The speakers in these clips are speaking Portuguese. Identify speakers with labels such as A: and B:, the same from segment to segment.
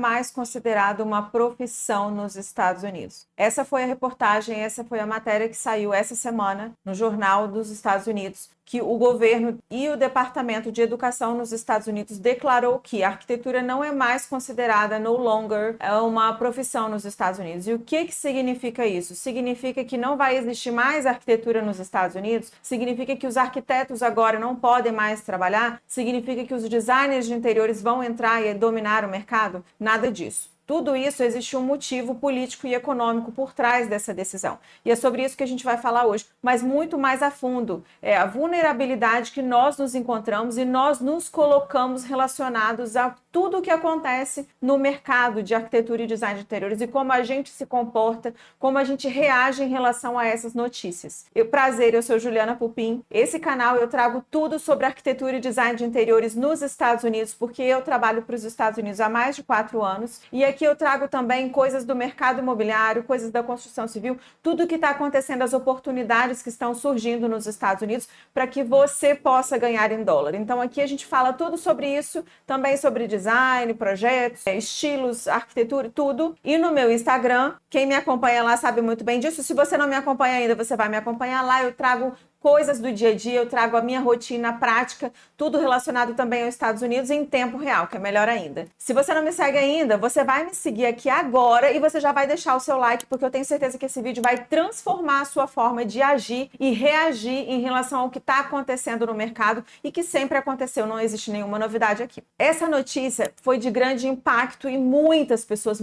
A: mais considerado uma profissão nos Estados Unidos. Essa foi a reportagem, essa foi a matéria que saiu essa semana no Jornal dos Estados Unidos, que o governo e o Departamento de Educação nos Estados Unidos declarou que a arquitetura não é mais considerada no longer uma profissão nos Estados Unidos. E o que significa isso? Significa que não vai existir mais arquitetura nos Estados Unidos? Significa que os arquitetos agora não podem mais trabalhar? Significa que os designers de interiores vão entrar e dominar o mercado? Nada disso. Tudo isso, existe um motivo político e econômico por trás dessa decisão. E é sobre isso que a gente vai falar hoje, mas muito mais a fundo. É a vulnerabilidade que nós nos encontramos e nós nos colocamos relacionados a tudo o que acontece no mercado de arquitetura e design de interiores e como a gente se comporta, como a gente reage em relação a essas notícias. Prazer, eu sou Juliana Pupim. Esse canal eu trago tudo sobre arquitetura e design de interiores nos Estados Unidos, porque eu trabalho para os Estados Unidos há mais de 4 anos. E aqui eu trago também coisas do mercado imobiliário, coisas da construção civil, tudo o que está acontecendo, as oportunidades que estão surgindo nos Estados Unidos para que você possa ganhar em dólar. Então aqui a gente fala tudo sobre isso, também sobre design, projetos, estilos, arquitetura, tudo. E no meu Instagram, quem me acompanha lá sabe muito bem disso. Se você não me acompanha ainda, você vai me acompanhar lá. Eu trago coisas do dia a dia, eu trago a minha rotina prática, tudo relacionado também aos Estados Unidos em tempo real, que é melhor ainda. Se você não me segue ainda, você vai me seguir aqui agora e você já vai deixar o seu like, porque eu tenho certeza que esse vídeo vai transformar a sua forma de agir e reagir em relação ao que está acontecendo no mercado e que sempre aconteceu, não existe nenhuma novidade aqui. Essa notícia foi de grande impacto e muitas pessoas,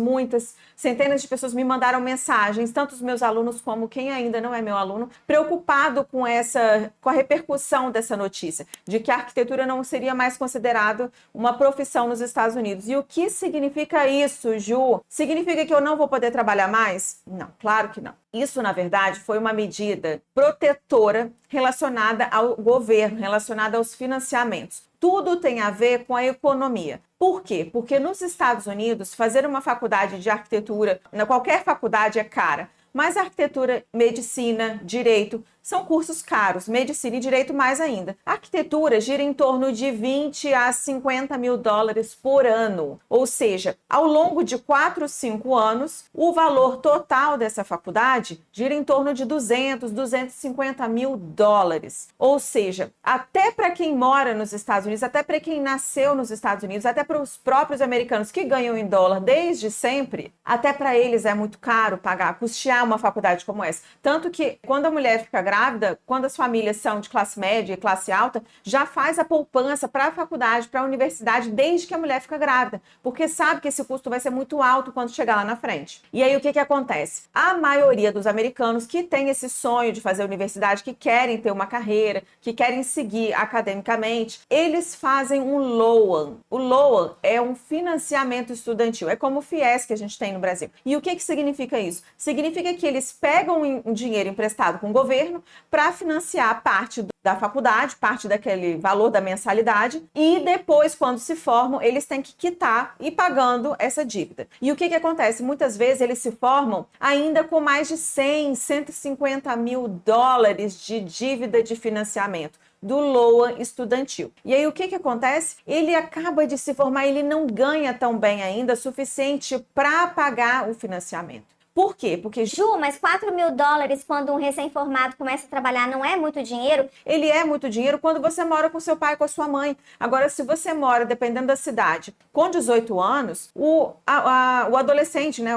A: centenas de pessoas me mandaram mensagens, tanto os meus alunos como quem ainda não é meu aluno, preocupado com a repercussão dessa notícia, de que a arquitetura não seria mais considerada uma profissão nos Estados Unidos. E o que significa isso, Ju? Significa que eu não vou poder trabalhar mais? Não, claro que não. Isso, na verdade, foi uma medida protetora relacionada ao governo, relacionada aos financiamentos. Tudo tem a ver com a economia. Por quê? Porque nos Estados Unidos, fazer uma faculdade de arquitetura, qualquer faculdade é cara, mas arquitetura, medicina, direito, são cursos caros, medicina e direito mais ainda. A arquitetura gira em torno de 20 a 50 mil dólares por ano. Ou seja, ao longo de 4 ou 5 anos, o valor total dessa faculdade gira em torno de 200, 250 mil dólares. Ou seja, até para quem mora nos Estados Unidos, até para quem nasceu nos Estados Unidos, até para os próprios americanos que ganham em dólar desde sempre, até para eles é muito caro custear uma faculdade como essa. Tanto que quando a mulher fica grávida, quando as famílias são de classe média e classe alta, já faz a poupança para a faculdade, para a universidade, desde que a mulher fica grávida, porque sabe que esse custo vai ser muito alto quando chegar lá na frente. E aí o que acontece? A maioria dos americanos que tem esse sonho de fazer universidade, que querem ter uma carreira, que querem seguir academicamente, eles fazem um LOAN. O LOAN é um financiamento estudantil, é como o FIES que a gente tem no Brasil. E o que significa isso? Significa que eles pegam um dinheiro emprestado com o governo para financiar parte da faculdade, parte daquele valor da mensalidade, e depois, quando se formam, eles têm que quitar e pagando essa dívida. E o que acontece? Muitas vezes eles se formam ainda com mais de 100, 150 mil dólares de dívida de financiamento do LOAN estudantil. E aí o que acontece? Ele acaba de se formar, ele não ganha tão bem ainda, suficiente para pagar o financiamento. Por quê? Porque,
B: Ju, mas 4 mil dólares quando um recém-formado começa a trabalhar não é muito dinheiro?
A: Ele é muito dinheiro quando você mora com seu pai, com a sua mãe. Agora, se você mora, dependendo da cidade, com 18 anos, o adolescente, né,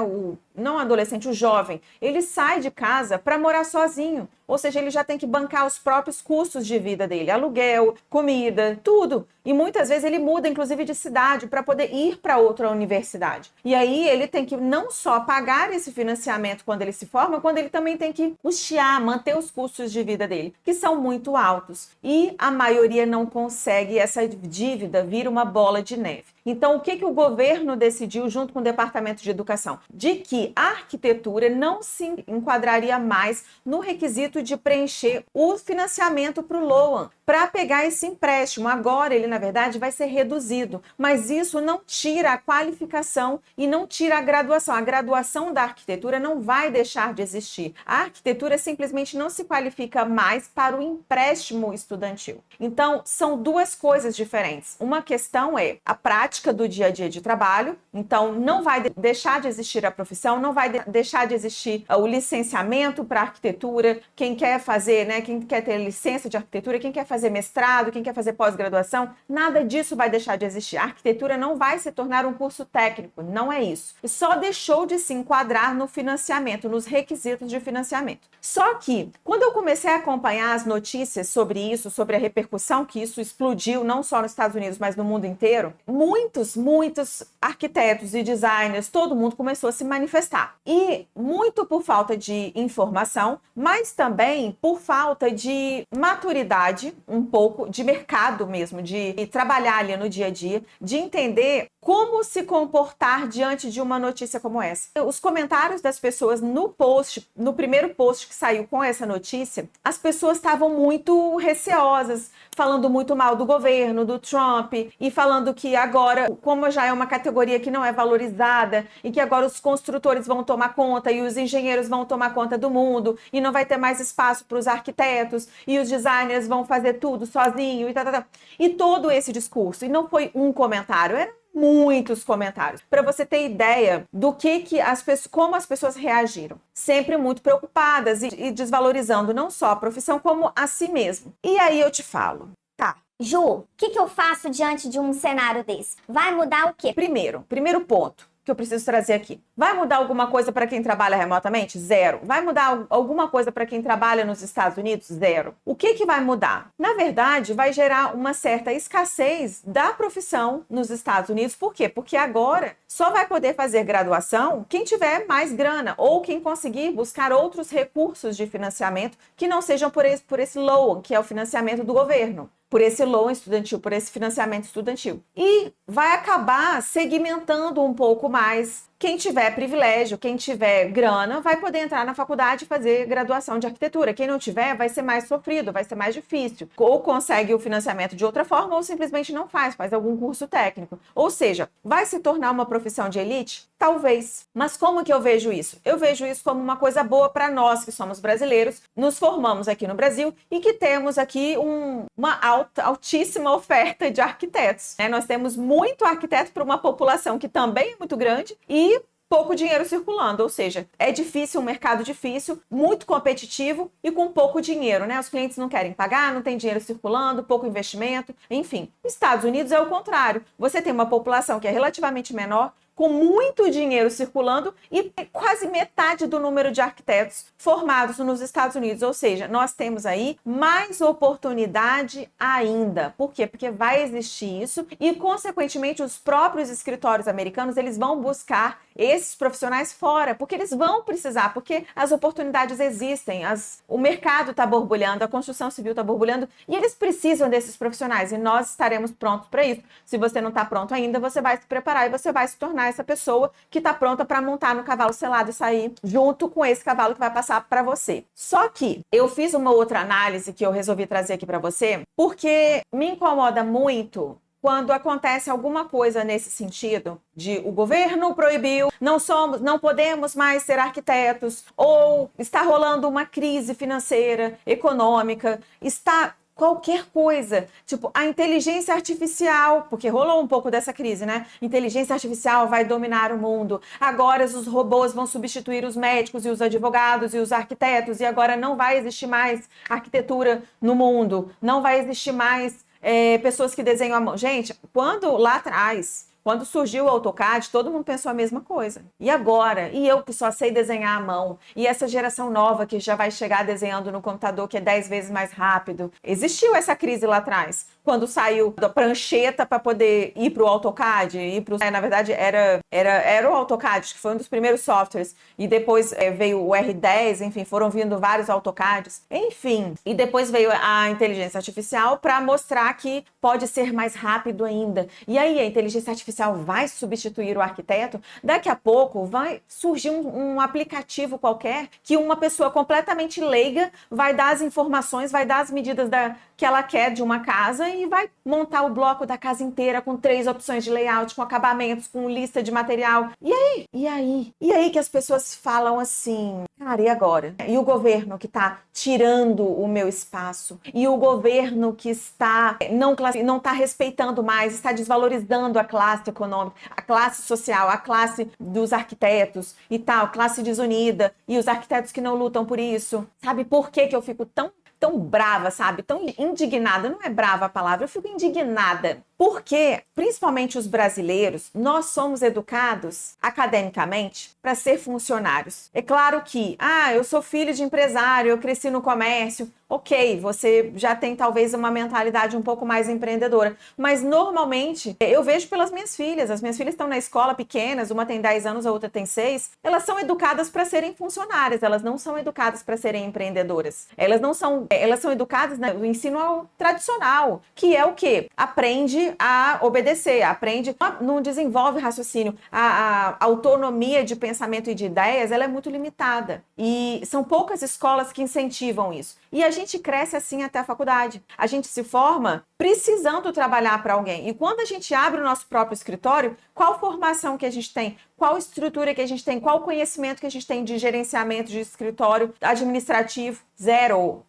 A: não adolescente, o jovem, ele sai de casa para morar sozinho. Ou seja, ele já tem que bancar os próprios custos de vida dele, aluguel, comida, tudo. E muitas vezes ele muda, inclusive, de cidade para poder ir para outra universidade. E aí ele tem que não só pagar esse financiamento quando ele se forma, quando ele também tem que custear, manter os custos de vida dele, que são muito altos. E a maioria não consegue, essa dívida vira uma bola de neve. Então, o que o governo decidiu junto com o Departamento de Educação? De que a arquitetura não se enquadraria mais no requisito de preencher o financiamento para o LOAN, para pegar esse empréstimo. Agora, ele, na verdade, vai ser reduzido, mas isso não tira a qualificação e não tira a graduação. A graduação da arquitetura não vai deixar de existir. A arquitetura simplesmente não se qualifica mais para o empréstimo estudantil. Então, são duas coisas diferentes. Uma questão é a prática prática do dia a dia de trabalho. Então, não vai deixar de existir a profissão, não vai deixar de existir o licenciamento para arquitetura. Quem quer fazer, né, quem quer ter licença de arquitetura, quem quer fazer mestrado, quem quer fazer pós-graduação, nada disso vai deixar de existir. A arquitetura não vai se tornar um curso técnico, não é isso. Só deixou de se enquadrar no financiamento, nos requisitos de financiamento. Só que, quando eu comecei a acompanhar as notícias sobre isso, sobre a repercussão que isso explodiu, não só nos Estados Unidos, mas no mundo inteiro, muitos arquitetos e designers, todo mundo começou a se manifestar. E muito por falta de informação, mas também por falta de maturidade, um pouco de mercado mesmo, de trabalhar ali no dia a dia, de entender como se comportar diante de uma notícia como essa. Os comentários das pessoas no primeiro post que saiu com essa notícia, as pessoas estavam muito receosas, falando muito mal do governo, do Trump, e falando que agora, como já é uma categoria que não é valorizada, e que agora os construtores vão tomar conta, e os engenheiros vão tomar conta do mundo, e não vai ter mais espaço para os arquitetos, e os designers vão fazer tudo sozinho, e todo esse discurso. E não foi um comentário, era muitos comentários, para você ter ideia do que as pessoas, como as pessoas reagiram. Sempre muito preocupadas e desvalorizando não só a profissão, como a si mesmo. E aí eu te falo.
B: Tá. Ju, o que eu faço diante de um cenário desse? Vai mudar o quê?
A: Primeiro ponto que eu preciso trazer aqui. Vai mudar alguma coisa para quem trabalha remotamente? Zero. Vai mudar alguma coisa para quem trabalha nos Estados Unidos? Zero. O que vai mudar? Na verdade, vai gerar uma certa escassez da profissão nos Estados Unidos. Por quê? Porque agora só vai poder fazer graduação quem tiver mais grana ou quem conseguir buscar outros recursos de financiamento que não sejam por esse loan, que é o financiamento do governo. Por esse loan estudantil, por esse financiamento estudantil. E vai acabar segmentando um pouco mais. Quem tiver privilégio, quem tiver grana, vai poder entrar na faculdade e fazer graduação de arquitetura. Quem não tiver, vai ser mais sofrido, vai ser mais difícil. Ou consegue o financiamento de outra forma, ou simplesmente não faz algum curso técnico. Ou seja, vai se tornar uma profissão de elite? Talvez. Mas como que eu vejo isso? Eu vejo isso como uma coisa boa para nós que somos brasileiros, nos formamos aqui no Brasil e que temos aqui uma altíssima oferta de arquitetos, né? Nós temos muito arquiteto para uma população que também é muito grande e pouco dinheiro circulando, ou seja, é difícil, um mercado difícil, muito competitivo e com pouco dinheiro, né? Os clientes não querem pagar, não tem dinheiro circulando, pouco investimento, enfim. Estados Unidos é o contrário. Você tem uma população que é relativamente menor, com muito dinheiro circulando e quase metade do número de arquitetos formados nos Estados Unidos. Ou seja, nós temos aí mais oportunidade ainda. Por quê? Porque vai existir isso e, consequentemente, os próprios escritórios americanos, eles vão buscar esses profissionais fora, porque eles vão precisar, porque as oportunidades existem, o mercado está borbulhando, a construção civil está borbulhando e eles precisam desses profissionais e nós estaremos prontos para isso. Se você não está pronto ainda, você vai se preparar e você vai se tornar essa pessoa que está pronta para montar no cavalo selado e sair junto com esse cavalo que vai passar para você. Só que eu fiz uma outra análise que eu resolvi trazer aqui para você, porque me incomoda muito quando acontece alguma coisa nesse sentido de o governo proibiu, não podemos mais ser arquitetos, ou está rolando uma crise financeira, econômica, qualquer coisa, tipo a inteligência artificial, porque rolou um pouco dessa crise, né? Inteligência artificial vai dominar o mundo, agora os robôs vão substituir os médicos e os advogados e os arquitetos, e agora não vai existir mais arquitetura no mundo, não vai existir mais pessoas que desenham a mão. Gente, lá atrás, quando surgiu o AutoCAD, todo mundo pensou a mesma coisa. E agora? E eu que só sei desenhar à mão? E essa geração nova que já vai chegar desenhando no computador, que é 10 vezes mais rápido? Existiu essa crise lá atrás, quando saiu da prancheta para poder ir para o AutoCAD, na verdade era o AutoCAD, que foi um dos primeiros softwares, e depois veio o R10, enfim, foram vindo vários AutoCADs, enfim, e depois veio a inteligência artificial para mostrar que pode ser mais rápido ainda. E aí a inteligência artificial vai substituir o arquiteto? Daqui a pouco vai surgir um aplicativo qualquer que uma pessoa completamente leiga vai dar as informações, vai dar as medidas que ela quer de uma casa e vai montar o bloco da casa inteira com 3 opções de layout, com acabamentos, com lista de material. E aí? E aí? E aí que as pessoas falam assim, cara, e agora? E o governo que está tirando o meu espaço? E o governo que está não está respeitando mais, está desvalorizando a classe econômica, a classe social, a classe dos arquitetos e tal, classe desunida, e os arquitetos que não lutam por isso. Sabe por que que eu fico tão brava, sabe? Tão indignada. Não é brava a palavra, eu fico indignada. Porque, principalmente os brasileiros, nós somos educados academicamente para ser funcionários. É claro que, eu sou filho de empresário, eu cresci no comércio. Ok, você já tem talvez uma mentalidade um pouco mais empreendedora. Mas normalmente, eu vejo pelas minhas filhas. As minhas filhas estão na escola pequenas, uma tem 10 anos, a outra tem 6. Elas são educadas para serem funcionárias, elas não são educadas para serem empreendedoras. Elas são educadas no ensino tradicional, que é o quê? Aprende a obedecer, não desenvolve raciocínio. A autonomia de pensamento e de ideias, ela é muito limitada. E são poucas escolas que incentivam isso. E a gente cresce assim até a faculdade. A gente se forma precisando trabalhar para alguém. E quando a gente abre o nosso próprio escritório, qual formação que a gente tem? Qual estrutura que a gente tem? Qual conhecimento que a gente tem de gerenciamento de escritório administrativo? Zero.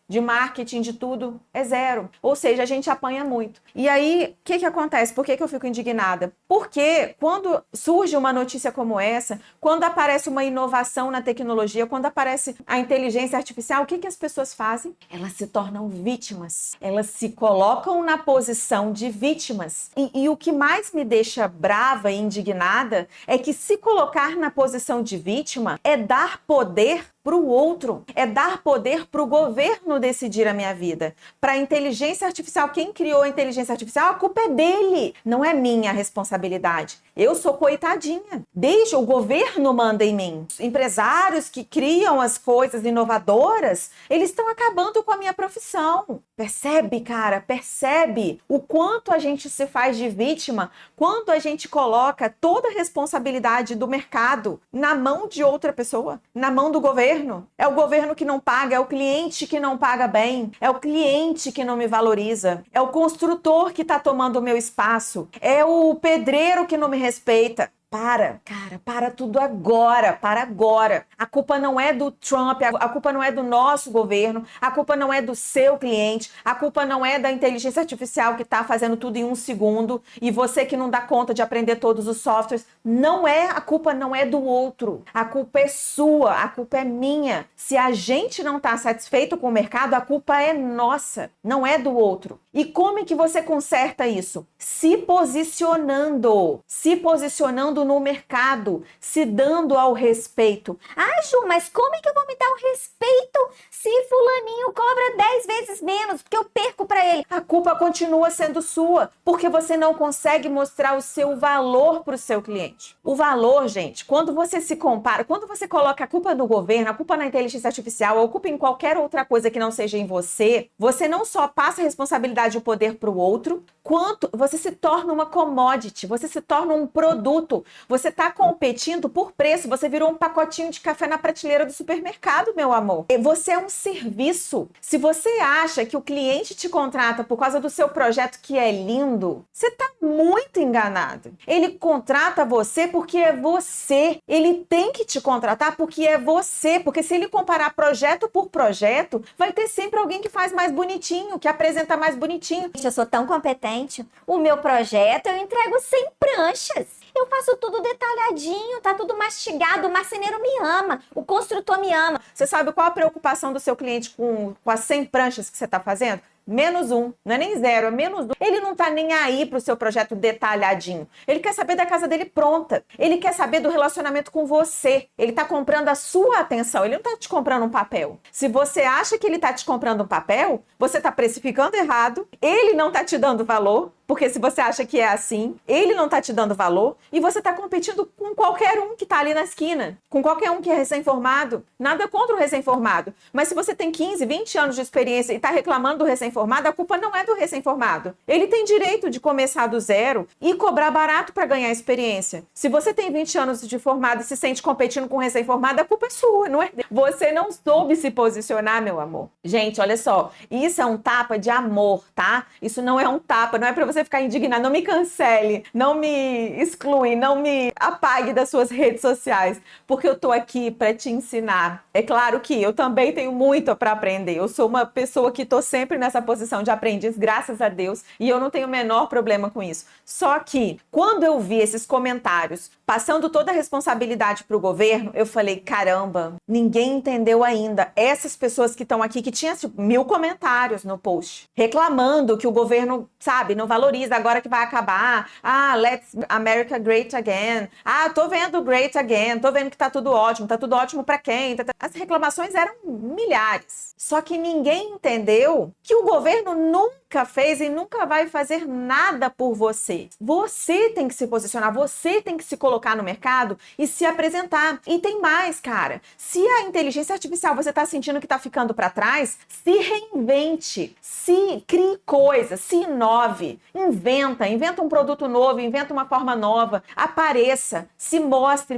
A: De marketing, de tudo, é zero. Ou seja, a gente apanha muito. E aí, o que acontece? Por que eu fico indignada? Porque quando surge uma notícia como essa, quando aparece uma inovação na tecnologia, quando aparece a inteligência artificial, o que as pessoas fazem? Elas se tornam vítimas. Elas se colocam na posição de vítimas. E o que mais me deixa brava e indignada é que se colocar na posição de vítima é dar poder para o outro, é dar poder para o governo decidir a minha vida. Para a inteligência artificial, quem criou a inteligência artificial, a culpa é dele, não é minha responsabilidade. Eu sou coitadinha. Deixa, o governo manda em mim. Os empresários que criam as coisas inovadoras, eles estão acabando com a minha profissão. Percebe, cara? Percebe o quanto a gente se faz de vítima quando a gente coloca toda a responsabilidade do mercado na mão de outra pessoa, na mão do governo. É o governo que não paga, é o cliente que não paga bem, é o cliente que não me valoriza, é o construtor que está tomando o meu espaço, é o pedreiro que não me respeita. Para tudo agora, para agora. A culpa não é do Trump, a culpa não é do nosso governo, a culpa não é do seu cliente, a culpa não é da inteligência artificial que está fazendo tudo em 1 segundo e você que não dá conta de aprender todos os softwares. A culpa não é do outro, a culpa é sua, a culpa é minha. Se a gente não está satisfeito com o mercado, a culpa é nossa, não é do outro. E como é que você conserta isso? Se posicionando no mercado, se dando ao respeito.
B: Ju, mas como é que eu vou me dar o respeito se fulaninho cobra 10 vezes menos, porque eu perco para ele?
A: A culpa continua sendo sua, porque você não consegue mostrar o seu valor para o seu cliente. O valor, gente, quando você se compara, quando você coloca a culpa no governo, a culpa na inteligência artificial, ou a culpa em qualquer outra coisa que não seja em você, você não só passa a responsabilidade e o poder para o outro, quanto você se torna uma commodity, você se torna um produto. Você está competindo por preço, você virou um pacotinho de café na prateleira do supermercado, meu amor. Você é um serviço. Se você acha que o cliente te contrata por causa do seu projeto que é lindo, você está muito enganado. Ele contrata você porque é você. Ele tem que te contratar porque é você. Porque se ele comparar projeto por projeto, vai ter sempre alguém que faz mais bonitinho, que apresenta mais bonitinho.
B: Eu sou tão competente. O meu projeto eu entrego 100 pranchas. Eu faço tudo detalhadinho, tá tudo mastigado, o marceneiro me ama, o construtor me ama.
A: Você sabe qual a preocupação do seu cliente com as 100 pranchas que você está fazendo? -1, não é nem 0, é -2. Ele não tá nem aí pro seu projeto detalhadinho. Ele quer saber da casa dele pronta. Ele quer saber do relacionamento com você. Ele tá comprando a sua atenção. Ele não tá te comprando um papel. Se você acha que ele tá te comprando um papel, você tá precificando errado. Ele não tá te dando valor. Porque se você acha que é assim, ele não tá te dando valor e você tá competindo com qualquer um que tá ali na esquina, com qualquer um que é recém-formado. Nada contra o recém-formado. Mas se você tem 15, 20 anos de experiência e tá reclamando do recém-formado, a culpa não é do recém-formado. Ele tem direito de começar do zero e cobrar barato para ganhar experiência. Se você tem 20 anos de formado e se sente competindo com o recém-formado, a culpa é sua, não é dele. Você não soube se posicionar, meu amor. Gente, olha só, isso é um tapa de amor, tá? Isso não é um tapa, não é para você ficar indignado. Não me cancele, não me exclui, não me apague das suas redes sociais, porque eu tô aqui para te ensinar. É claro que eu também tenho muito para aprender. Eu sou uma pessoa que tô sempre nessa posição de aprendiz, graças a Deus, e eu não tenho o menor problema com isso. Só que, quando eu vi esses comentários passando toda a responsabilidade para o governo, eu falei, caramba, ninguém entendeu ainda. Essas pessoas que estão aqui, que tinham tipo, 1000 comentários no post, reclamando que o governo, sabe, não valoriza, agora que vai acabar. Ah, let's America great again. Ah, tô vendo great again, tô vendo que tá tudo ótimo para quem? As reclamações eram milhares. Só que ninguém entendeu que o governo nunca fez e nunca vai fazer nada por você. Você tem que se posicionar, você tem que se colocar no mercado e se apresentar. E tem mais, cara. Se a inteligência artificial você está sentindo que está ficando para trás, se reinvente, se crie coisas, se inove, inventa um produto novo, inventa uma forma nova, apareça, se mostre,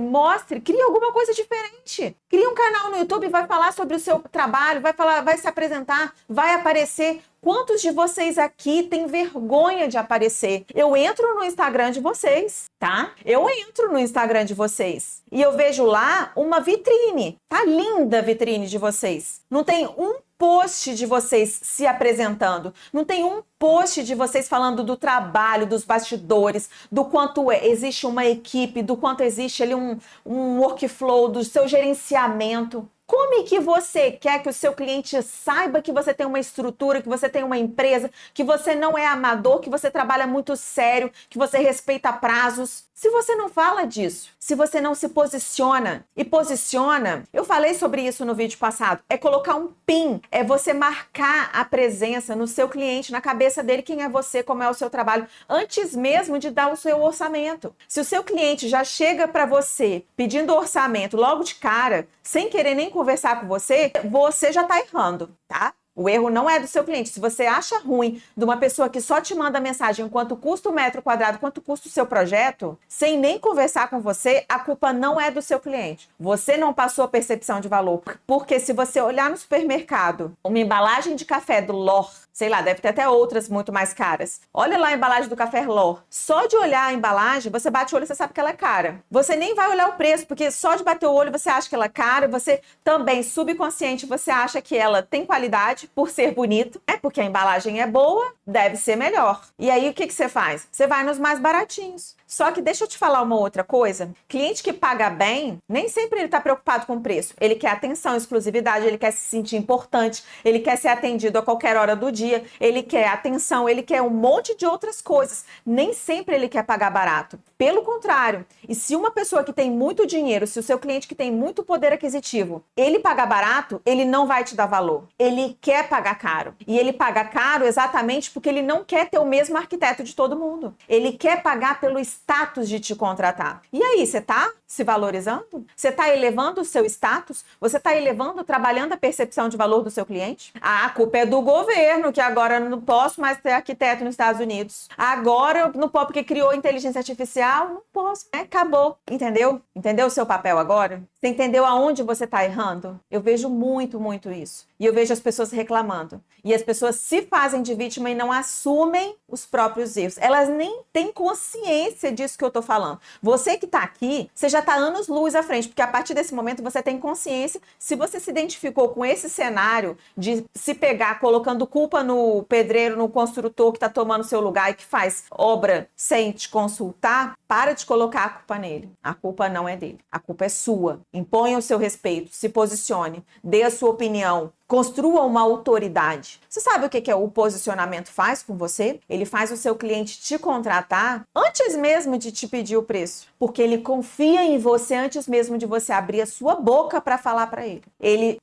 A: crie alguma coisa diferente. Crie um canal no YouTube, vai falar sobre o seu trabalho, vai se apresentar, vai aparecer. Quantos de vocês aqui têm vergonha de aparecer? Eu entro no Instagram de vocês, tá? Eu entro no Instagram de vocês e eu vejo lá uma vitrine. Tá linda a vitrine de vocês. Não tem um post de vocês se apresentando. Não tem um post de vocês falando do trabalho, dos bastidores, do quanto existe uma equipe, do quanto existe ali um workflow, do seu gerenciamento. Como é que você quer que o seu cliente saiba que você tem uma estrutura, que você tem uma empresa, que você não é amador, que você trabalha muito sério, que você respeita prazos? Se você não fala disso, se você não se posiciona, e posiciona, eu falei sobre isso no vídeo passado, é colocar um PIN, é você marcar a presença no seu cliente, na cabeça dele, quem é você, como é o seu trabalho, antes mesmo de dar o seu orçamento. Se o seu cliente já chega para você pedindo orçamento logo de cara, sem querer nem conversar com você, você já está errando, tá? O erro não é do seu cliente. Se você acha ruim de uma pessoa que só te manda mensagem quanto custa o metro quadrado, quanto custa o seu projeto, sem nem conversar com você, a culpa não é do seu cliente. Você não passou a percepção de valor. Porque se você olhar no supermercado, uma embalagem de café do L'Or, sei lá, deve ter até outras muito mais caras. Olha lá a embalagem do café L'Or. Só de olhar a embalagem, você bate o olho e você sabe que ela é cara. Você nem vai olhar o preço, porque só de bater o olho você acha que ela é cara, você também, subconsciente, você acha que ela tem qualidade por ser bonito, porque a embalagem é boa, deve ser melhor. E aí o que você faz? Você vai nos mais baratinhos. Só que deixa eu te falar uma outra coisa. Cliente que paga bem, nem sempre ele está preocupado com o preço. Ele quer atenção, exclusividade, ele quer se sentir importante, ele quer ser atendido a qualquer hora do dia, ele quer atenção, ele quer um monte de outras coisas. Nem sempre ele quer pagar barato. Pelo contrário, e se uma pessoa que tem muito dinheiro, se o seu cliente que tem muito poder aquisitivo, ele pagar barato, ele não vai te dar valor. Ele quer pagar caro. E ele paga caro exatamente porque ele não quer ter o mesmo arquiteto de todo mundo. Ele quer pagar pelo status de te contratar. E aí, você tá se valorizando? Você tá elevando o seu status? Você tá elevando, trabalhando a percepção de valor do seu cliente? Ah, a culpa é do governo, que agora eu não posso mais ter arquiteto nos Estados Unidos. Agora eu não posso porque criou inteligência artificial, não posso. Acabou. Entendeu? Entendeu o seu papel agora? Você entendeu aonde você tá errando? Eu vejo muito, muito isso. E eu vejo as pessoas reclamando. E as pessoas se fazem de vítima e não assumem os próprios erros. Elas nem têm consciência disso que eu tô falando. Você que tá aqui, você já tá anos-luz à frente, porque a partir desse momento você tem consciência. Se você se identificou com esse cenário de se pegar colocando culpa no pedreiro, no construtor que tá tomando seu lugar e que faz obra sem te consultar, para de colocar a culpa nele. A culpa não é dele. A culpa é sua. Imponha o seu respeito, se posicione, dê a sua opinião. Construa uma autoridade. Você sabe o que o posicionamento faz com você? Ele faz o seu cliente te contratar antes mesmo de te pedir o preço, porque ele confia em você antes mesmo de você abrir a sua boca para falar para ele.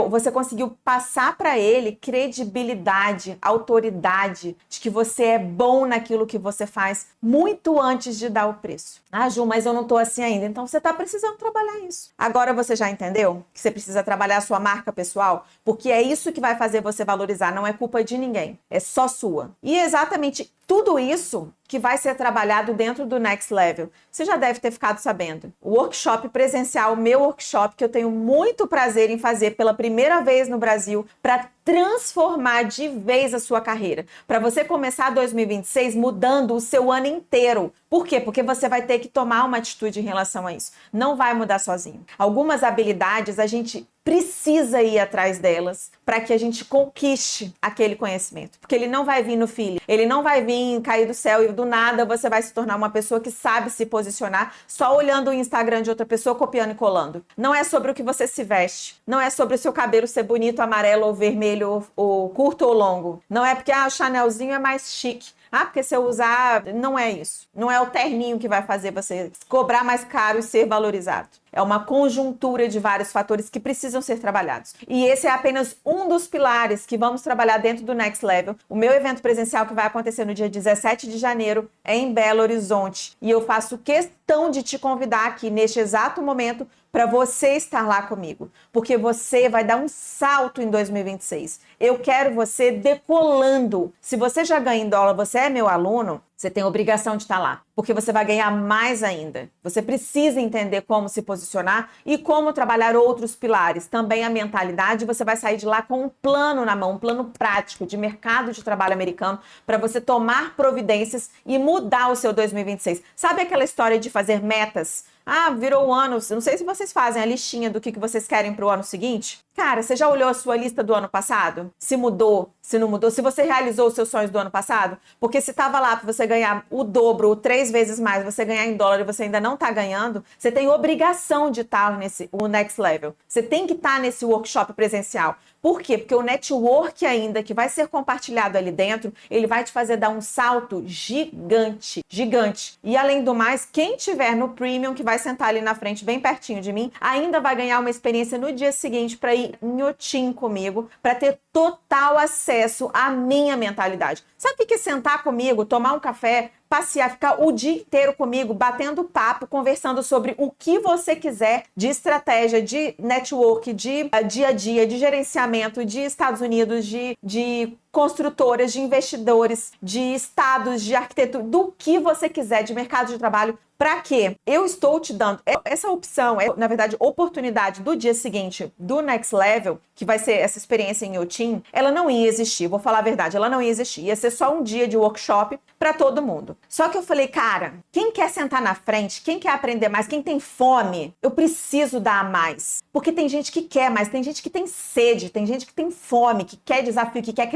A: Você conseguiu passar para ele credibilidade, autoridade de que você é bom naquilo que você faz muito antes de dar o preço. Ah, Ju, mas eu não tô assim ainda. Então você tá precisando trabalhar isso. Agora você já entendeu que você precisa trabalhar a sua marca pessoal? Porque é isso que vai fazer você valorizar, não é culpa de ninguém, é só sua. E é exatamente tudo isso que vai ser trabalhado dentro do Next Level. Você já deve ter ficado sabendo. O workshop presencial, meu workshop, que eu tenho muito prazer em fazer pela primeira vez no Brasil, para transformar de vez a sua carreira. Para você começar 2026 mudando o seu ano inteiro. Por quê? Porque você vai ter que tomar uma atitude em relação a isso. Não vai mudar sozinho. Algumas habilidades a gente precisa ir atrás delas para que a gente conquiste aquele conhecimento. Porque ele não vai vir no feeling, ele não vai vir cair do céu e do nada você vai se tornar uma pessoa que sabe se posicionar só olhando o Instagram de outra pessoa, copiando e colando. Não é sobre o que você se veste, não é sobre o seu cabelo ser bonito, amarelo ou vermelho, ou curto ou longo. Não é porque o Chanelzinho é mais chique. Ah, porque se eu usar, não é isso. Não é o terninho que vai fazer você cobrar mais caro e ser valorizado. É uma conjuntura de vários fatores que precisam ser trabalhados. E esse é apenas um dos pilares que vamos trabalhar dentro do Next Level. O meu evento presencial que vai acontecer no dia 17 de janeiro é em Belo Horizonte. E eu faço questão de te convidar aqui neste exato momento para você estar lá comigo, porque você vai dar um salto em 2026. Eu quero você decolando. Se você já ganha em dólar, você é meu aluno, você tem a obrigação de estar lá, porque você vai ganhar mais ainda. Você precisa entender como se posicionar e como trabalhar outros pilares. Também a mentalidade, você vai sair de lá com um plano na mão, um plano prático de mercado de trabalho americano para você tomar providências e mudar o seu 2026. Sabe aquela história de fazer metas? Ah, virou o ano, não sei se vocês fazem a listinha do que vocês querem para o ano seguinte. Cara, você já olhou a sua lista do ano passado? Se mudou, se não mudou, se você realizou os seus sonhos do ano passado? Porque se estava lá para você ganhar o dobro, ou 3 vezes mais, você ganhar em dólar e você ainda não está ganhando, você tem obrigação de estar o Next Level. Você tem que estar nesse workshop presencial. Por quê? Porque o network ainda que vai ser compartilhado ali dentro, ele vai te fazer dar um salto gigante, gigante. E além do mais, quem tiver no Premium, que vai sentar ali na frente, bem pertinho de mim, ainda vai ganhar uma experiência no dia seguinte para ir em Otim comigo, para ter total acesso à minha mentalidade. Sabe o que é sentar comigo, tomar um café, passear, ficar o dia inteiro comigo, batendo papo, conversando sobre o que você quiser de estratégia, de network, de dia a dia, de gerenciamento, de Estados Unidos, de construtoras, de investidores, de estados, de arquitetura, do que você quiser, de mercado de trabalho. Para quê? Eu estou te dando essa opção, na verdade, oportunidade do dia seguinte do Next Level, que vai ser essa experiência em Otim, ela não ia existir, vou falar a verdade, ela não ia existir. Ia ser só um dia de workshop para todo mundo. Só que eu falei, cara, quem quer sentar na frente, quem quer aprender mais, quem tem fome, eu preciso dar mais. Porque tem gente que quer mais, tem gente que tem sede, tem gente que tem fome, que quer desafio, que quer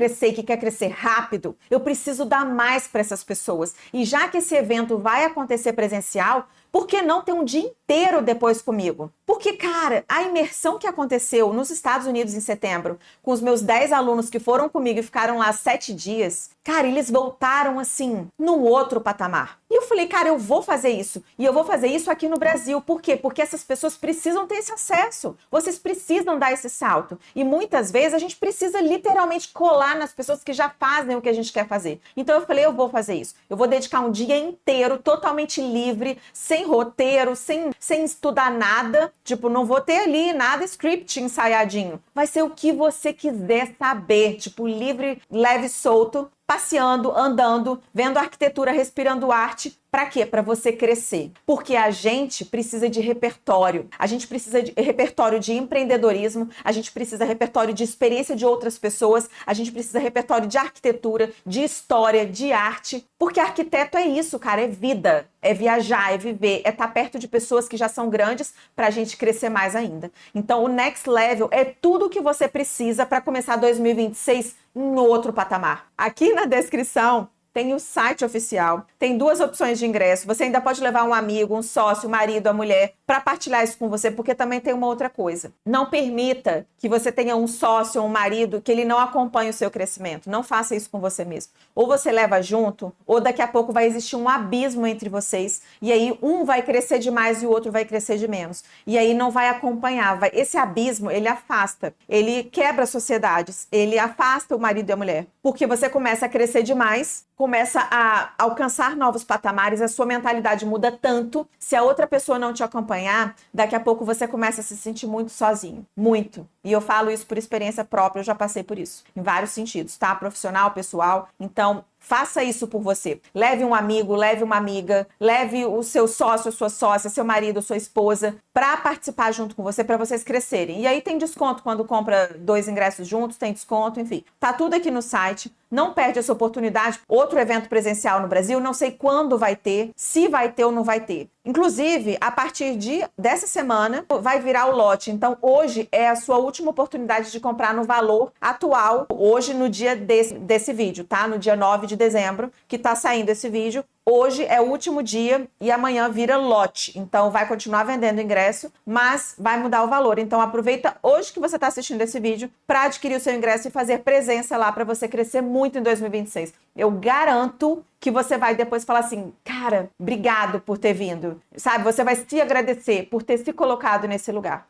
A: crescer rápido. Eu preciso dar mais para essas pessoas. E já que esse evento vai acontecer presencial, por que não ter um dia inteiro depois comigo? Porque, cara, a imersão que aconteceu nos Estados Unidos em setembro, com os meus 10 alunos que foram comigo e ficaram lá 7 dias, cara, eles voltaram assim, num outro patamar. E eu falei, cara, eu vou fazer isso. E eu vou fazer isso aqui no Brasil. Por quê? Porque essas pessoas precisam ter esse acesso. Vocês precisam dar esse salto. E muitas vezes a gente precisa literalmente colar nas pessoas que já fazem o que a gente quer fazer. Então eu falei, eu vou fazer isso. Eu vou dedicar um dia inteiro totalmente livre, sem roteiro, sem estudar nada. Tipo, não vou ter ali nada script ensaiadinho. Vai ser o que você quiser saber. Tipo, livre, leve, solto. Passeando, andando, vendo arquitetura, respirando arte. Para quê? Para você crescer. Porque a gente precisa de repertório. A gente precisa de repertório de empreendedorismo. A gente precisa de repertório de experiência de outras pessoas. A gente precisa de repertório de arquitetura, de história, de arte. Porque arquiteto é isso, cara. É vida. É viajar, é viver. É estar perto de pessoas que já são grandes para a gente crescer mais ainda. Então, o Next Level é tudo o que você precisa para começar 2026 em outro patamar. Aqui na descrição tem o site oficial, tem 2 opções de ingresso. Você ainda pode levar um amigo, um sócio, um marido, a mulher, para partilhar isso com você, porque também tem uma outra coisa. Não permita que você tenha um sócio ou um marido que ele não acompanhe o seu crescimento. Não faça isso com você mesmo. Ou você leva junto, ou daqui a pouco vai existir um abismo entre vocês, e aí um vai crescer demais e o outro vai crescer de menos. E aí não vai acompanhar. Esse abismo, ele afasta, ele quebra sociedades, ele afasta o marido e a mulher. Porque você começa a crescer demais, começa a alcançar novos patamares, a sua mentalidade muda tanto. Se a outra pessoa não te acompanhar, daqui a pouco você começa a se sentir muito sozinho. Muito. E eu falo isso por experiência própria, eu já passei por isso. Em vários sentidos, tá? Profissional, pessoal. Então, faça isso por você. Leve um amigo, leve uma amiga, leve o seu sócio, sua sócia, seu marido, sua esposa, para participar junto com você, para vocês crescerem. E aí tem desconto quando compra 2 ingressos juntos, tem desconto, enfim. Tá tudo aqui no site. Não perde essa oportunidade. Outro evento presencial no Brasil, não sei quando vai ter, se vai ter ou não vai ter. Inclusive, a partir dessa semana, vai virar o lote. Então, hoje é a sua última oportunidade de comprar no valor atual, hoje no dia desse vídeo, tá? No dia 9 de dezembro, que tá saindo esse vídeo. Hoje é o último dia e amanhã vira lote. Então, vai continuar vendendo ingresso, mas vai mudar o valor. Então, aproveita hoje que você está assistindo esse vídeo para adquirir o seu ingresso e fazer presença lá para você crescer muito em 2026. Eu garanto que você vai depois falar assim, cara, obrigado por ter vindo. Sabe, você vai se agradecer por ter se colocado nesse lugar.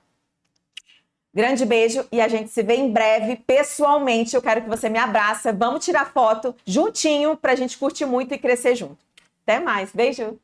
A: Grande beijo e a gente se vê em breve pessoalmente. Eu quero que você me abraça. Vamos tirar foto juntinho pra gente curtir muito e crescer junto. Até mais. Beijo!